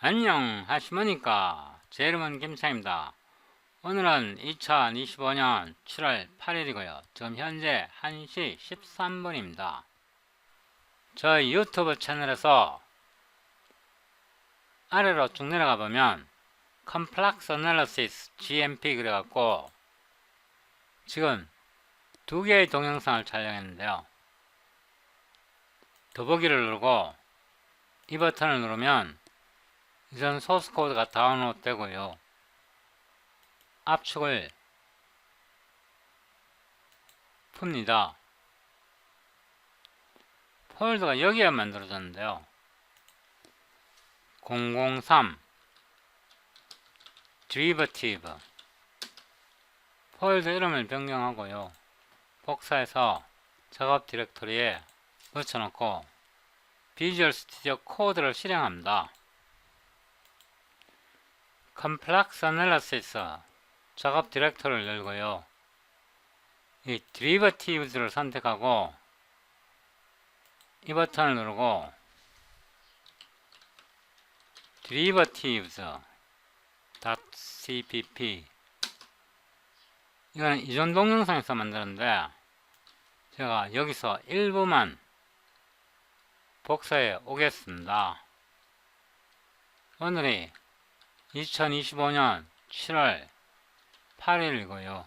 안녕 하시모니까. 제 이름은 김창입니다. 오늘은 2025년 7월 8일이고요 지금 현재 1시 13분입니다 저희 유튜브 채널에서 아래로 쭉 내려가 보면 Complex Analysis GMP 그래갖고 지금 두 개의 동영상을 촬영했는데요, 더보기를 누르고 이 버튼을 누르면 이전 소스 코드가 다운로드 되고요, 압축을 풉니다. 폴더가 여기에 만들어졌는데요, 003 Derivative 폴더 이름을 변경하고요, 복사해서 작업 디렉토리에 붙여놓고 비주얼 스튜디오 코드를 실행합니다. Complex Analysis 작업 디렉토리를 열고요, 이 Derivatives를 선택하고 이 버튼을 누르고 derivatives.cpp 이거는 이전 동영상에서 만드는데 제가 여기서 일부만 복사해 오겠습니다. 오늘이 2025년 7월 8일이고요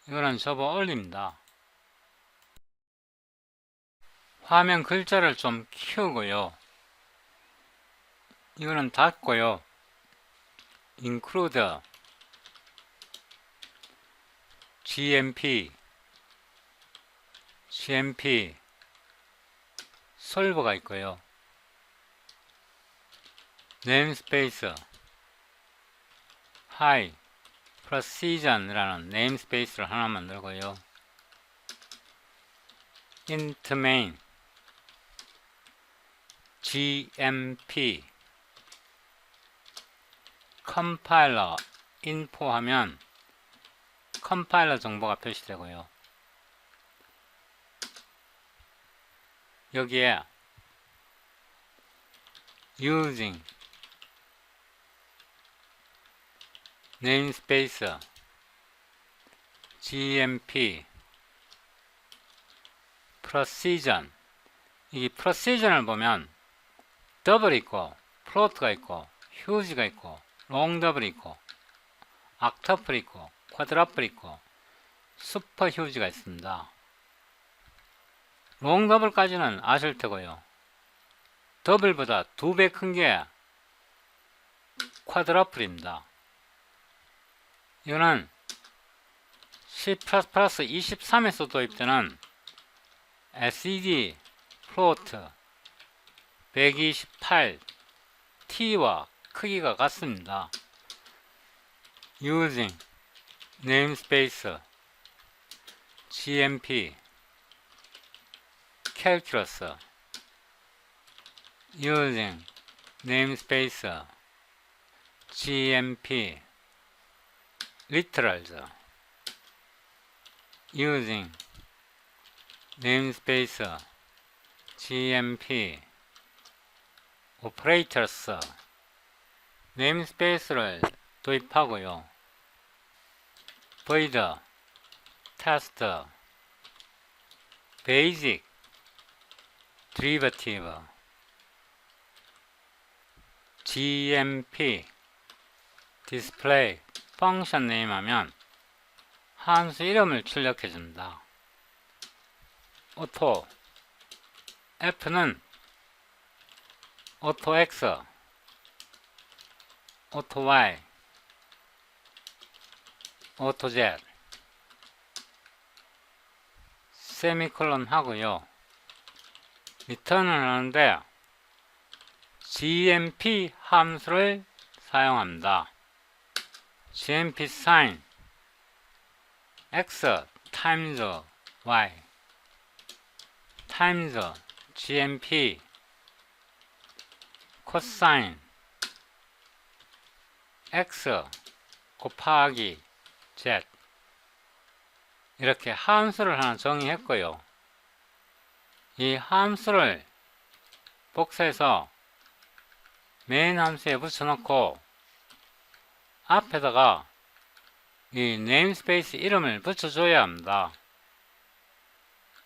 이거는 접어 올립니다. 화면 글자를 좀 키우고요, 이거는 닫고요, include GMP 솔버가 있고요, 네임스페이스 high precision이라는 네임스페이스를 하나 만들고요, int main GMP 컴파일러 info 하면 컴파일러 정보가 표시되고요, 여기에 using namespace GMP precision, 이 precision을 보면 더블이 있고 플로트가 있고 휴지가 있고 롱 더블이 있고 악터플이 있고 쿼드러플이 있고 슈퍼 휴지가 있습니다. 롱 더블까지는 아실 테고요, 더블보다 2배 큰 게 쿼드러플입니다. 이거는 C++ 23에서 도입되는 SED 플로트 128T와 크기가 같습니다. using namespace GMP calculus using namespace GMP literals using namespace GMP operators 네임스페이스를 도입하고요, void test basic derivative GMP display function name 하면 함수 이름을 출력해 줍니다. auto F는 auto X, auto Y, auto Z 세미콜론 하고요, 리턴을 하는데 GMP 함수를 사용합니다. GMP sin X times Y times GMP cosine X 곱하기 Z 이렇게 함수를 하나 정의했고요, 이 함수를 복사해서 메인 함수에 붙여놓고 앞에다가 이 네임스페이스 이름을 붙여줘야 합니다.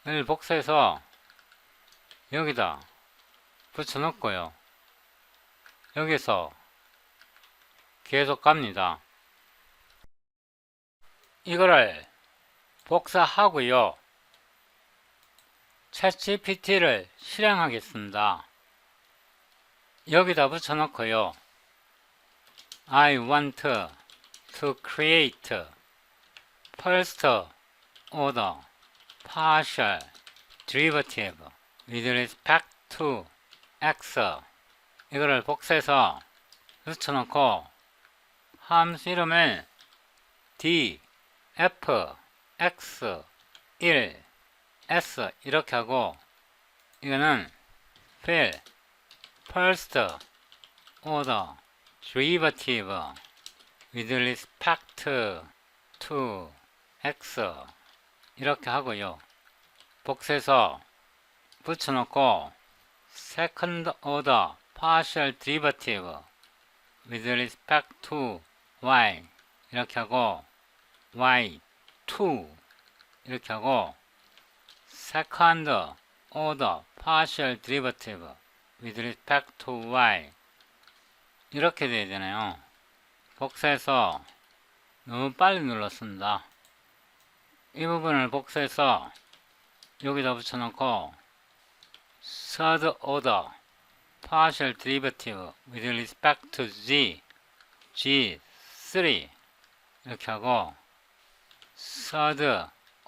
이걸 복사해서 여기다 붙여놓고요. 여기서 계속 갑니다. 이거를 복사하고요. 챗GPT를 실행하겠습니다. 여기다 붙여놓고요. I want to create first order partial derivative with respect to x. 이거를 복사해서 붙여놓고 함수 이름을 d, f, x, 1, s 이렇게 하고 이거는 fill first order derivative with respect to x 이렇게 하고요. 복사해서 붙여놓고 second order partial derivative with respect to y 이렇게 하고 y2 이렇게 하고 second order partial derivative with respect to y 이렇게 돼야 되나요? 복사해서 너무 빨리 눌렀습니다. 이 부분을 복사해서 여기다 붙여놓고 third order partial derivative with respect to g3 이렇게 하고 third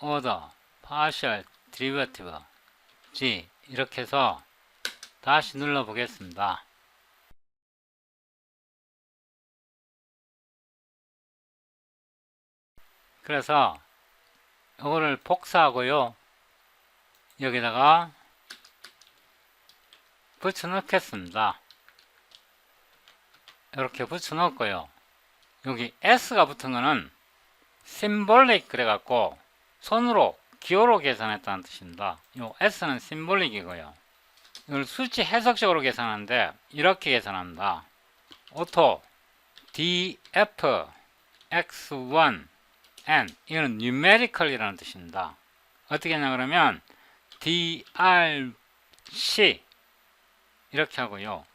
order partial derivative g 이렇게 해서 다시 눌러 보겠습니다. 그래서 이거를 복사하고요. 여기다가 붙여 넣겠습니다. 이렇게 붙여 넣었고요. 여기 S가 붙은 거는 심볼릭 그래갖고 손으로 기호로 계산했다는 뜻입니다. 요 S는 심볼릭이고요. 이걸 수치 해석적으로 계산하는데 이렇게 계산합니다. 오토 df x1 n 이거는 numerical이라는 뜻입니다. 어떻게 하냐 그러면 drc 이렇게 하고요.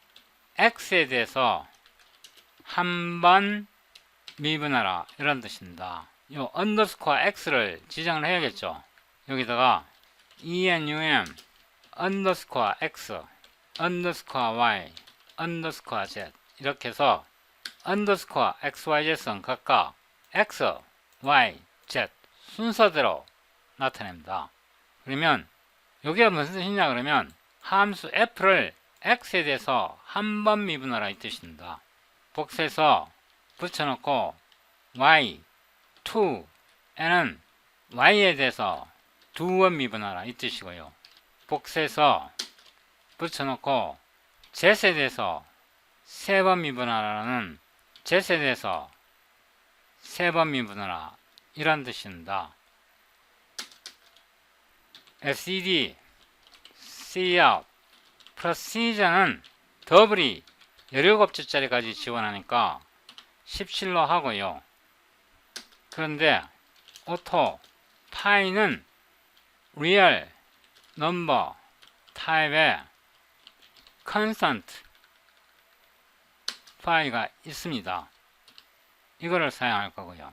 x에 대해서 한 번 미분하라 이런 뜻입니다. 요 언더스코어 x를 지정을 해야겠죠. 여기다가 enum 언더스코어 x 언더스코어 y 언더스코어 z 이렇게 해서 언더스코어 xyz은 각각 x, y, z 순서대로 나타냅니다. 그러면 여기가 무슨 뜻이냐 그러면 함수 f를 x에 대해서 한 번 미분하라 이 뜻입니다. 복사해서 붙여놓고 y, 2에는 y에 대해서 두 번 미분하라 이 뜻이고요. 복사해서 붙여놓고 z에 대해서 세 번 미분하라는 z에 대해서 세 번 미분하라 이런 뜻입니다. SED, cout, procedure는 더블이 17자리까지 지원하니까 17로 하고요. 그런데 auto, 파이는 real number 타입의 constant 파이가 있습니다. 이거를 사용할 거고요.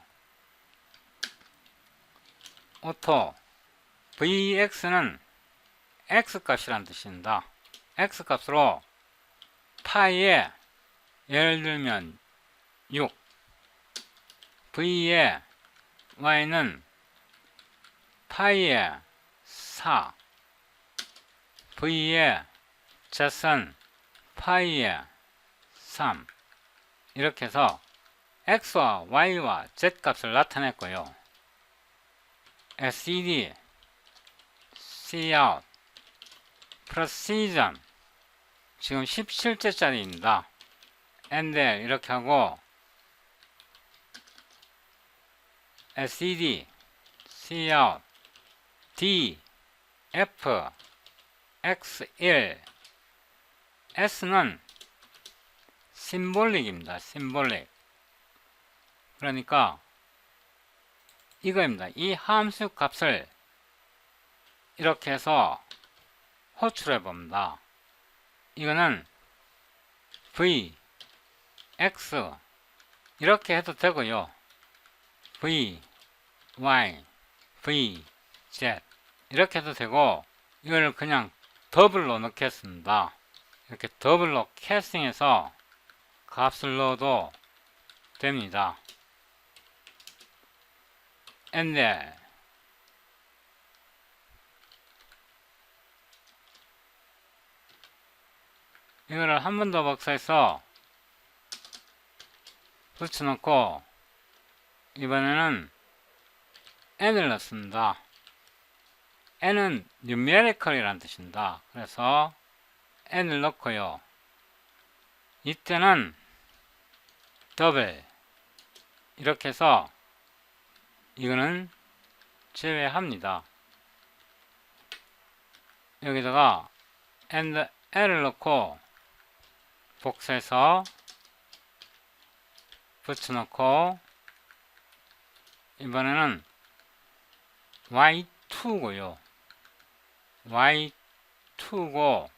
auto vx는 x값이란 뜻입니다. x값으로 파이에 예를 들면 6 v에 y는 파이에 4 v에 z은 파이에 3 이렇게 해서 x와 y와 z 값을 나타냈고요. SED, cout, precision 지금 17자짜리입니다. endl 이렇게 하고 SED, cout, d, f, x1 s는 심볼릭입니다. 심볼릭. 그러니까 이거입니다. 이 함수 값을 이렇게 해서 호출해 봅니다. 이거는 v, x 이렇게 해도 되고요. v, y, v, z 이렇게 해도 되고, 이걸 그냥 더블로 넣겠습니다. 이렇게 더블로 캐스팅해서 값을 넣어도 됩니다. 엔데 이거를 한 번 더 복사해서 붙여놓고 이번에는 n을 넣습니다. n은 numerical이라는 뜻입니다. 그래서 n을 넣고요. 이때는 더블 이렇게 해서 이거는 제외합니다. 여기다가 and l을 넣고 복사해서 붙여놓고 이번에는 y2고요. y2고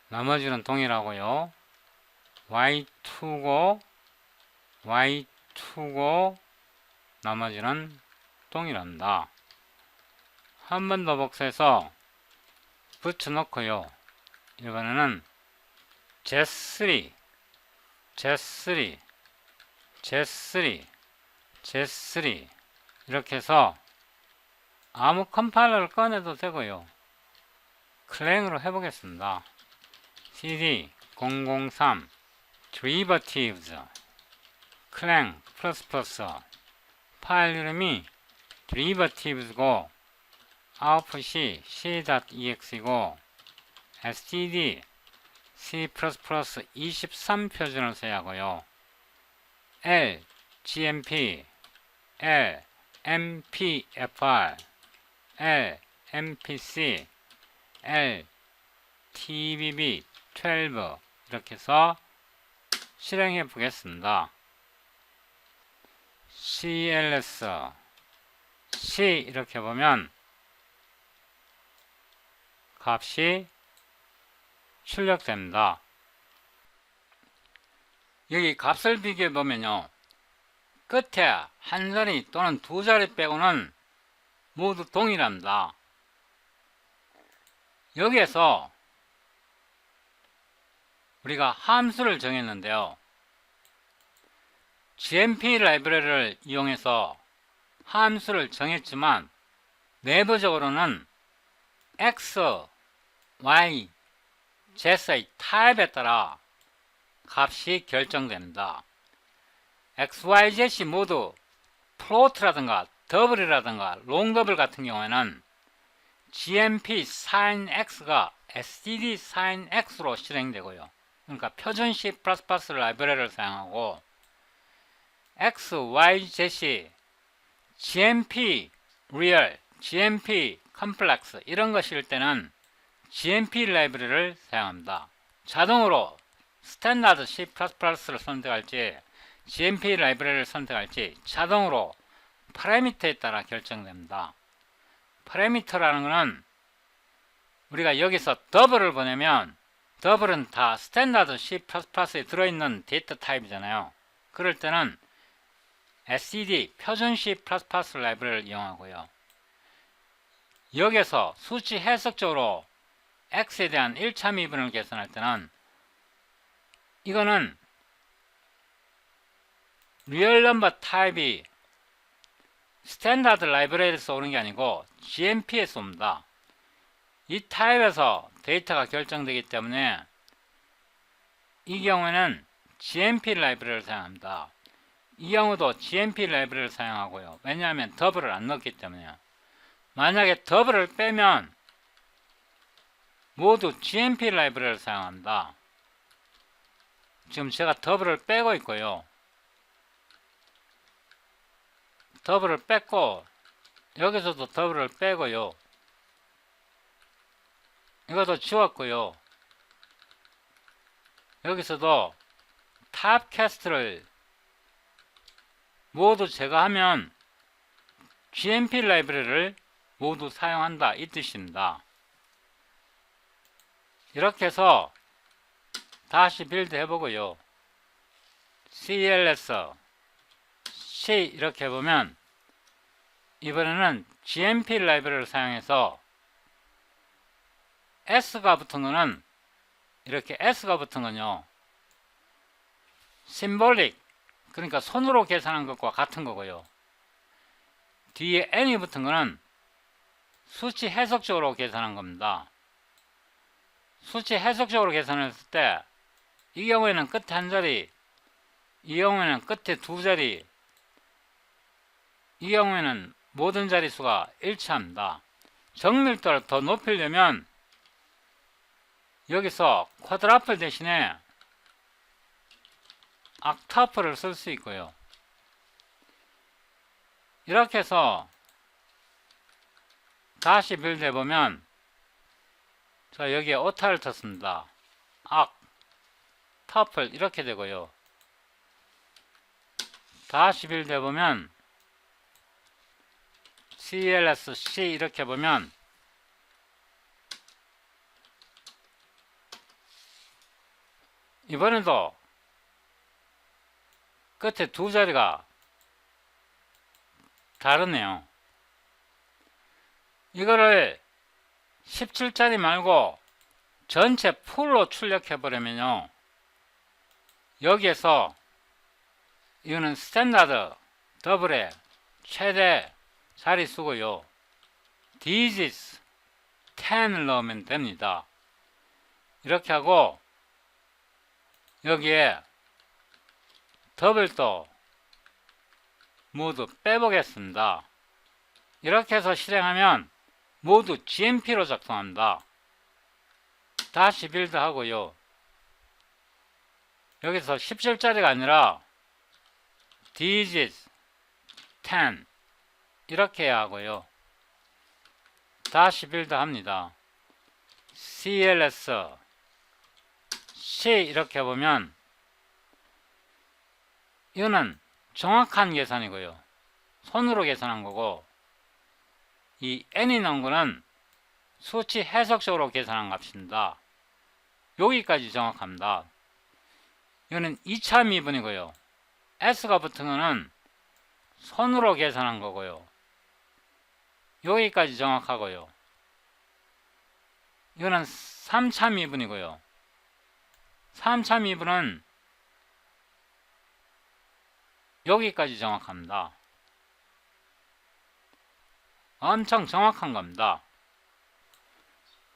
나머지는 동일하고요. y2고 y2고 나머지는 동일합니다. 한 번 더 복사해서 붙여놓고요. 이번에는 Z3, Z3, Z3, Z3 이렇게 해서 아무 컴파일러를 꺼내도 되고요. 클랭으로 해보겠습니다. cd 003 derivatives 클랭 플러스 파일 이름이 derivatives고 아웃풋이 c.ex이고 std C++ 23 표준을 써야 하고요. L, GMP, L, MPFR, L, MPC, L, TBB 12 이렇게 해서 실행해 보겠습니다. CLS, C 이렇게 보면 값이 출력됩니다. 여기 값을 비교해 보면요. 끝에 한 자리 또는 두 자리 빼고는 모두 동일합니다. 여기에서 우리가 함수를 정했는데요. GMP 라이브러리를 이용해서 함수를 정했지만 내부적으로는 X, Y, Z의 타입에 따라 값이 결정됩니다. X, Y, Z이 모두 플로트라든가 더블이라든가 롱더블 같은 경우에는 GMP sin X가 std sin X로 실행되고요. 그러니까 표준 C++ 라이브러리를 사용하고 X, Y, Z이 GMP real, GMP complex 이런 것일 때는 GMP 라이브러리를 사용합니다. 자동으로 스탠다드 C++를 선택할지 GMP 라이브러리를 선택할지 자동으로 파라미터에 따라 결정됩니다. 파라미터라는 것은 우리가 여기서 더블을 보내면 더블은 다 스탠다드 C++에 들어있는 데이터 타입이잖아요. 그럴 때는 std 표준 C++ 라이브러리를 이용하고요. 여기서 수치 해석적으로 x에 대한 1차 미분을 계산할 때는 이거는 리얼 넘버 타입이 스탠다드 라이브러리에서 오는 게 아니고 GMP에서 옵니다. 이 타입에서 데이터가 결정되기 때문에 이 경우에는 GMP 라이브러리를 사용합니다. 이 경우도 GMP 라이브러리를 사용하고요. 왜냐하면 더블을 안 넣었기 때문에요. 만약에 더블을 빼면 모두 GMP 라이브러리를 사용합니다. 지금 제가 더블을 빼고 있고요. 더블을 뺐고 여기서도 더블을 빼고요. 이것도 지웠고요. 여기서도 타입캐스트를 모두 제거하면 GMP 라이브러리를 모두 사용한다 이 뜻입니다. 이렇게 해서 다시 빌드 해보고요. CLS C 이렇게 해보면 이번에는 GMP 라이브러리를 사용해서 S가 붙은 거는 이렇게 S가 붙은 건요 심볼릭 그러니까 손으로 계산한 것과 같은 거고요. 뒤에 N이 붙은 거는 수치 해석적으로 계산한 겁니다. 수치 해석적으로 계산했을 때 이 경우에는 끝에 한 자리, 이 경우에는 끝에 두 자리, 이 경우에는 모든 자릿수가 일치합니다. 정밀도를 더 높이려면 여기서 쿼드라플 대신에 옥타프를 쓸 수 있고요. 이렇게 해서 다시 빌드 해보면 자 여기에 오타를 쳤습니다. 터플 이렇게 되고요. 다시 빌드 해보면 CLS C 이렇게 보면 이번에도 끝에 두 자리가 다르네요. 이거를 17자리 말고 전체 풀로 출력해 버리면요 여기에서 이거는 스탠다드 더블의 최대 자릿수고요. digits 10을 넣으면 됩니다. 이렇게 하고 여기에 더블도 모두 빼보겠습니다. 이렇게 해서 실행하면 모두 GMP로 작동합니다. 다시 빌드 하고요. 여기서 17자리가 아니라 digits 10 이렇게 해야 하고요. 다시 빌드 합니다. CLS C 이렇게 보면 이거는 정확한 계산이고요. 손으로 계산한 거고 이 N이 나온 거는 수치 해석적으로 계산한 값입니다. 여기까지 정확합니다. 이거는 2차 미분이고요. S가 붙은 거는 손으로 계산한 거고요. 여기까지 정확하고요. 이거는 3차 미분이고요. 3차 미분은 여기까지 정확합니다. 엄청 정확한 겁니다.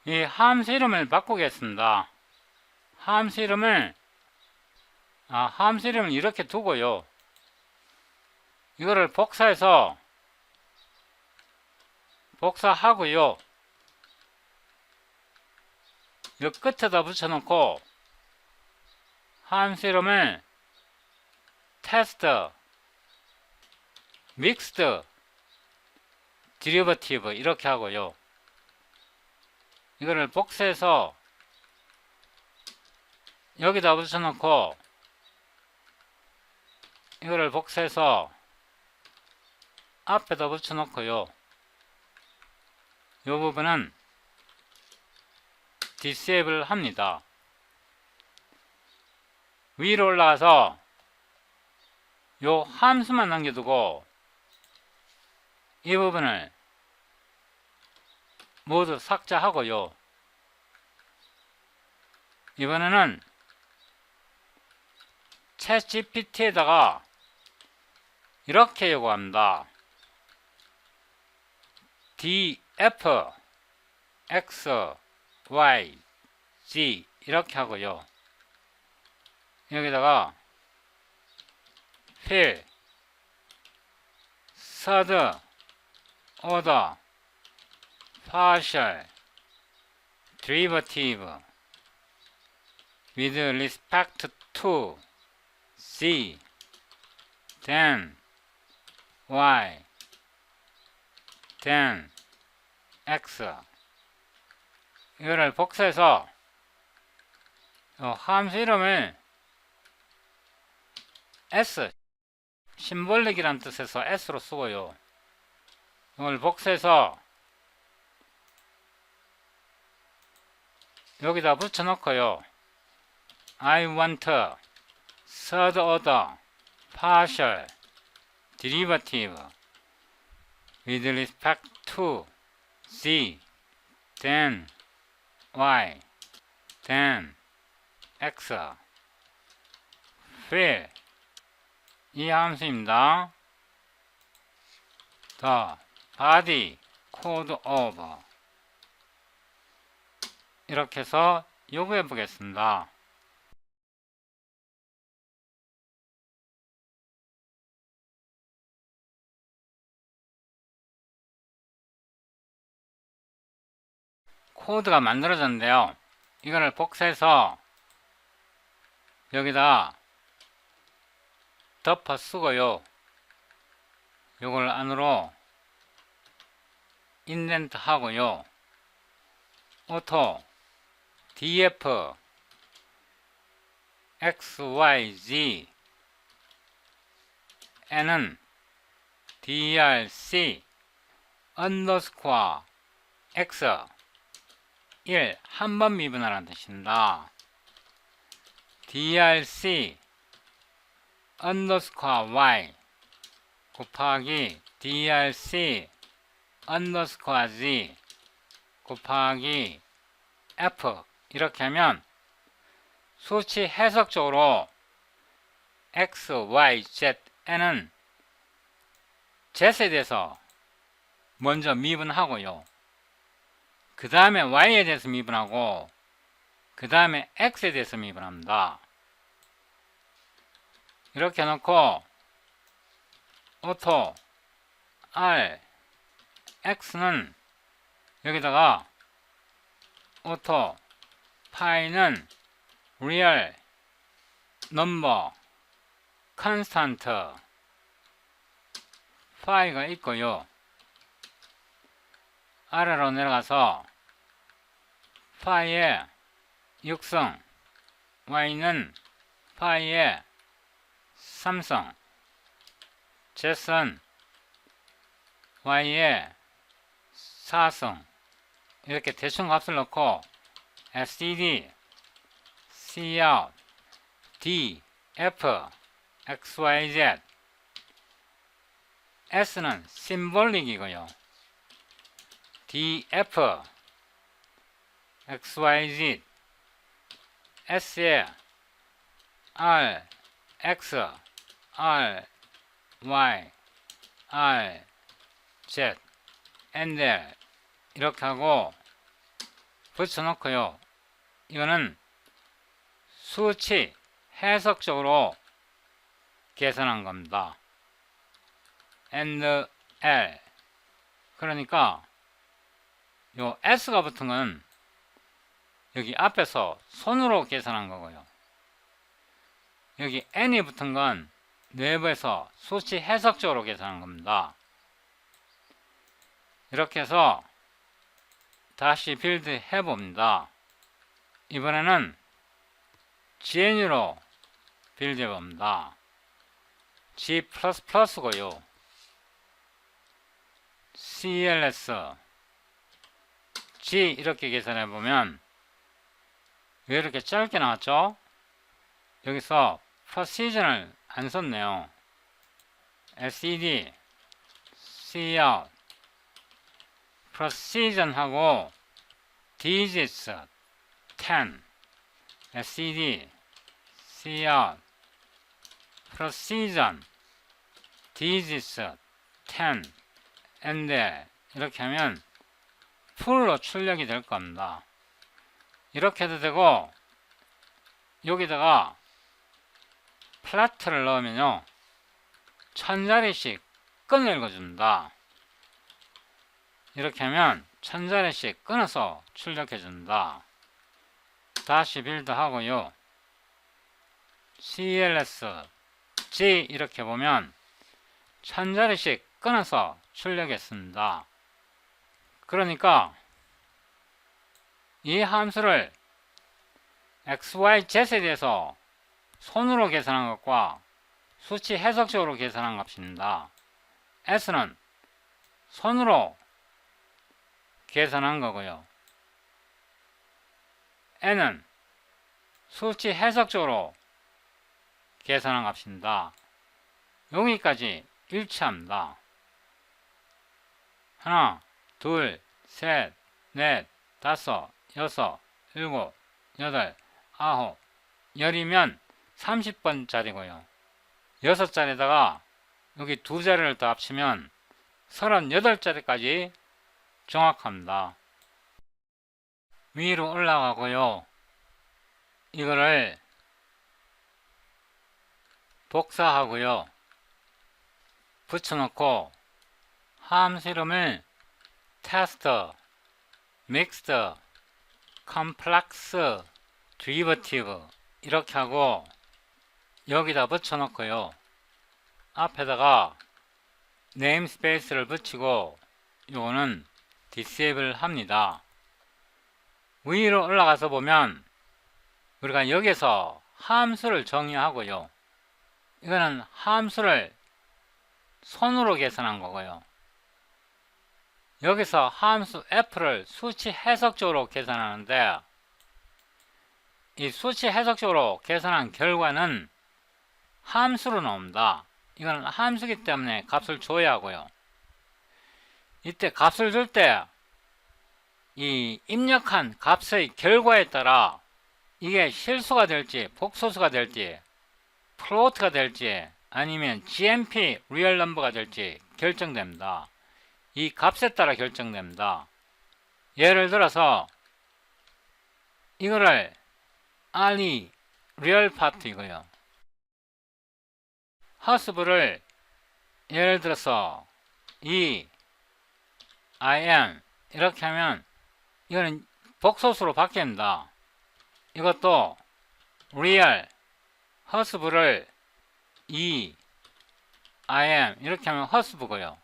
이 함수 이름을 바꾸겠습니다. 함수 이름을 이렇게 두고요. 이거를 복사해서 복사하고요. 이 끝에다 붙여놓고 함수 이름을 테스트 믹스드 디리버티브 이렇게 하고요. 이거를 복사해서 여기다 붙여놓고 이거를 복사해서 앞에다 붙여놓고요. 이 부분은 디세이블 합니다. 위로 올라가서 요 함수만 남겨두고 이 부분을 모두 삭제하고요. 이번에는 챗GPT에다가 이렇게 요구합니다. df x y z 이렇게 하고요. 여기다가 fill third order partial derivative with respect to z then y then x 이거를 복사해서 함수 이름을 S, 심볼릭이란 뜻에서 S로 쓰고요. 이걸 복사해서 여기다 붙여놓고요. I want third order partial derivative with respect to z, then y, then x fill 이 함수입니다. the body code of 이렇게 해서 요구해 보겠습니다. 코드가 만들어졌는데요. 이거를 복사해서 여기다 덮어 쓰고요. 요걸 안으로 인덴트 하고요. 오토 df xyz n은 drc 언더스코어 x 1 한 번 미분하라는 뜻입니다. drc 언더스코어 y 곱하기 drc 언더스코어 z 곱하기 f 이렇게 하면 수치 해석적으로 x, y, z, n은 z에 대해서 먼저 미분하고요. 그 다음에 y에 대해서 미분하고 그 다음에 x에 대해서 미분합니다. 이렇게 해놓고 오토 r x는 여기다가 오토 파이는 real number constant 파이가 있고요. 아래로 내려가서 파이의 육성 y는 파이의 3성 z은 y의 4성 이렇게 대충 값을 넣고 std cout d f xyz s는 심볼릭이고요. df xyz s에 r x r y r z and 이렇게 하고 붙여놓고요. 이거는 수치 해석적으로 계산한 겁니다. and L 그러니까 요 S가 붙은 건 여기 앞에서 손으로 계산한 거고요. 여기 N이 붙은 건 내부에서 수치 해석적으로 계산한 겁니다. 이렇게 해서 다시 빌드 해봅니다. 이번에는 GNU로 빌드 해봅니다. G++고요. CLS G 이렇게 계산해보면 왜 이렇게 짧게 나왔죠? 여기서 precision을 안 썼네요. SED cout precision 하고 digits 10 SED cout precision digits 10 and 이렇게 하면 풀로 출력이 될 겁니다. 이렇게 해도 되고 여기다가 플라트를 넣으면요 1000자리씩 끊어 읽어줍니다. 이렇게 하면 1000자리씩 끊어서 출력해줍니다. 다시 빌드 하고요. CLS G 이렇게 보면 1000자리씩 끊어서 출력했습니다. 그러니까 이 함수를 XYZ에 대해서 손으로 계산한 것과 수치 해석적으로 계산한 값입니다. S는 손으로 계산한 거고요. N은 수치 해석적으로 계산한 값입니다. 여기까지 일치합니다. 하나, 둘, 셋, 넷, 다섯, 여섯, 일곱, 여덟, 아홉, 열이면 30번짜리고요. 6자리에다가 여기 2자리를 더 합치면 38자리까지 정확합니다. 위로 올라가고요. 이거를 복사하고요. 붙여놓고 함수 이름을 test, mixed, complex, derivative 이렇게 하고 여기다 붙여놓고요. 앞에다가 네임스페이스를 붙이고 요거는 disable 합니다. 위로 올라가서 보면 우리가 여기서 함수를 정의하고요. 이거는 함수를 손으로 계산한 거고요. 여기서 함수 f를 수치 해석적으로 계산하는데 이 수치 해석적으로 계산한 결과는 함수로 나옵니다. 이거는 함수기 때문에 값을 줘야 하고요. 이때 값을 줄 때 이 입력한 값의 결과에 따라 이게 실수가 될지 복소수가 될지 플로트가 될지 아니면 GMP 리얼 넘버가 될지 결정됩니다. 이 값에 따라 결정됩니다. 예를 들어서 이거를 ali 리얼 파트 이고요. 허스브를 예를 들어서 im 이렇게 하면 이거는 복소수로 바뀝니다. 이것도 real 허스브를 im 이렇게 하면 허스브고요.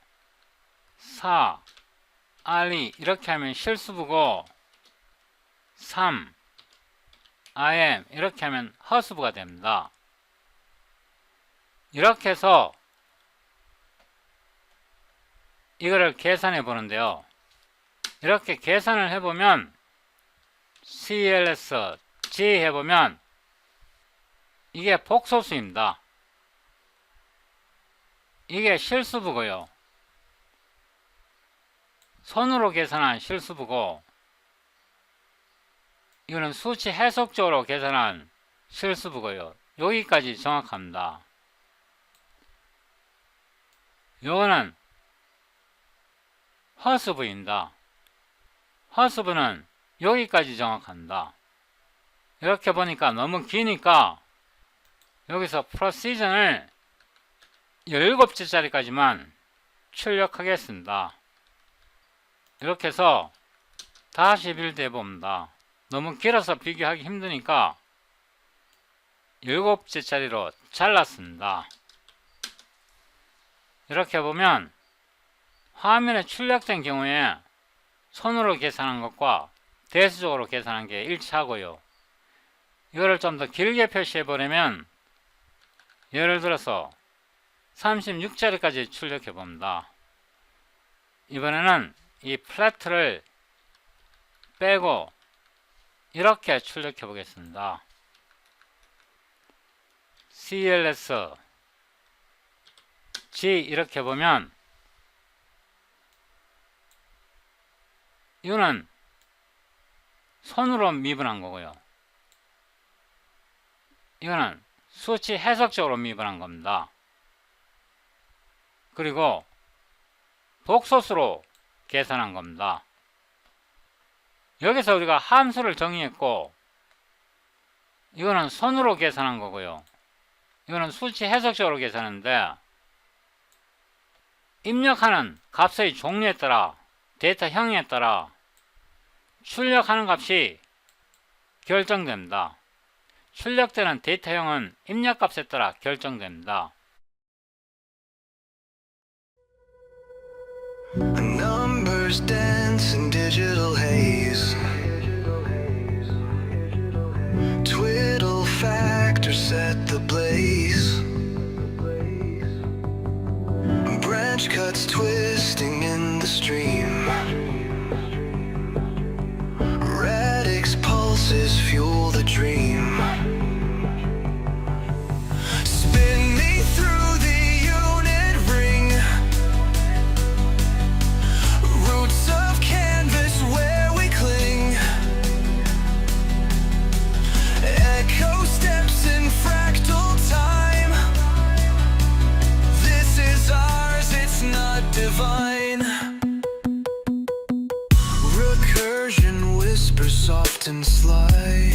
ali 이렇게 하면 실수부고 3im 이렇게 하면 허스브가 됩니다. 이렇게 해서 이거를 계산해 보는데요. 이렇게 계산을 해보면 CLS G 해보면 이게 복소수입니다. 이게 실수부고요. 손으로 계산한 실수부고 이거는 수치 해석적으로 계산한 실수부고요. 여기까지 정확합니다. 요거는 허스브입니다. 허스브는 여기까지 정확합니다. 이렇게 보니까 너무 기니까 여기서 프로시전을 17자리까지만 출력하겠습니다. 이렇게 해서 다시 빌드 해봅니다. 너무 길어서 비교하기 힘드니까 7자리로 잘랐습니다. 이렇게 보면 화면에 출력된 경우에 손으로 계산한 것과 대수적으로 계산한 게 일치하고요. 이거를 좀 더 길게 표시해 보려면 예를 들어서 36자리까지 출력해 봅니다. 이번에는 이 플랫을 빼고 이렇게 출력해 보겠습니다. CLS G 이렇게 보면 이거는 손으로 미분한 거고요. 이거는 수치 해석적으로 미분한 겁니다. 그리고 복소수로 계산한 겁니다. 여기서 우리가 함수를 정의했고 이거는 손으로 계산한 거고요. 이거는 수치 해석적으로 계산했는데 입력하는 값의 종류에 따라 데이터형에 따라 출력하는 값이 결정됩니다. 출력되는 데이터형은 입력값에 따라 결정됩니다. Numbers dance in digital haze. Twiddle factor set the blaze. threads twisting in the stream. Radix pulses fuel the dream. Spin me through the unit ring. Roots of canvas where we cling. Echo steps in fractal time. This is ours, it's not divine. Recursion whispers soft and sly.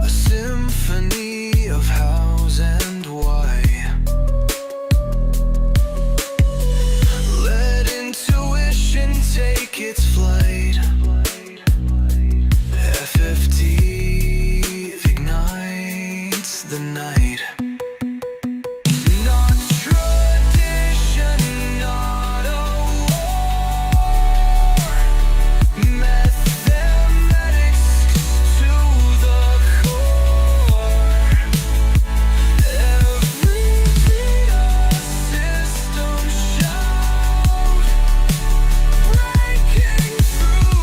A symphony of hows and why. Let intuition take its flight. FFT ignites the night. Not tradition, not a war. Mathematics to the core. Every beat a system shout. Breaking through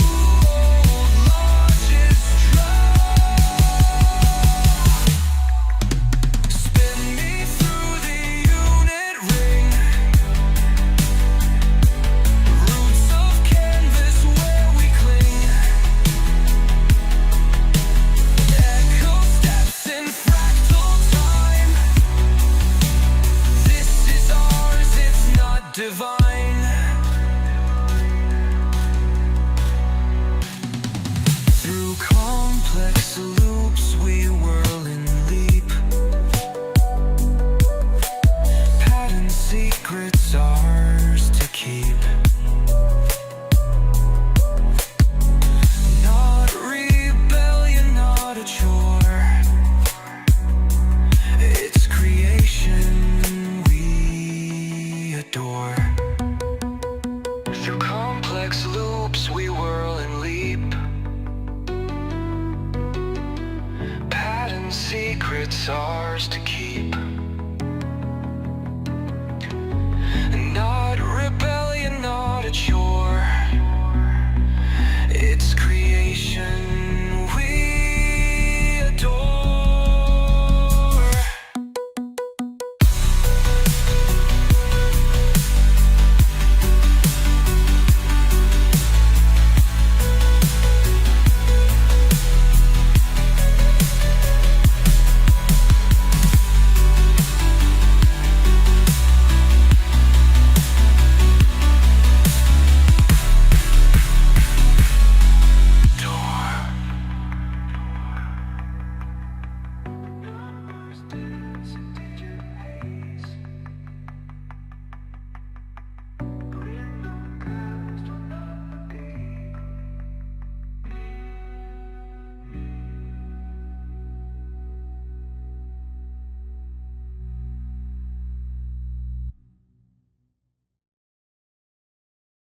old lodges drought. Spin me through the unit ring. Roots of canvas where we cling. Echo steps in fractal time. This is ours, it's not divine. Through complex loops we whirl and leap. Pattern secrets ours to keep. Not rebellion, not a chore. It's creation we adore. Through complex loops we whirl and leap. Pattern secrets ours to keep.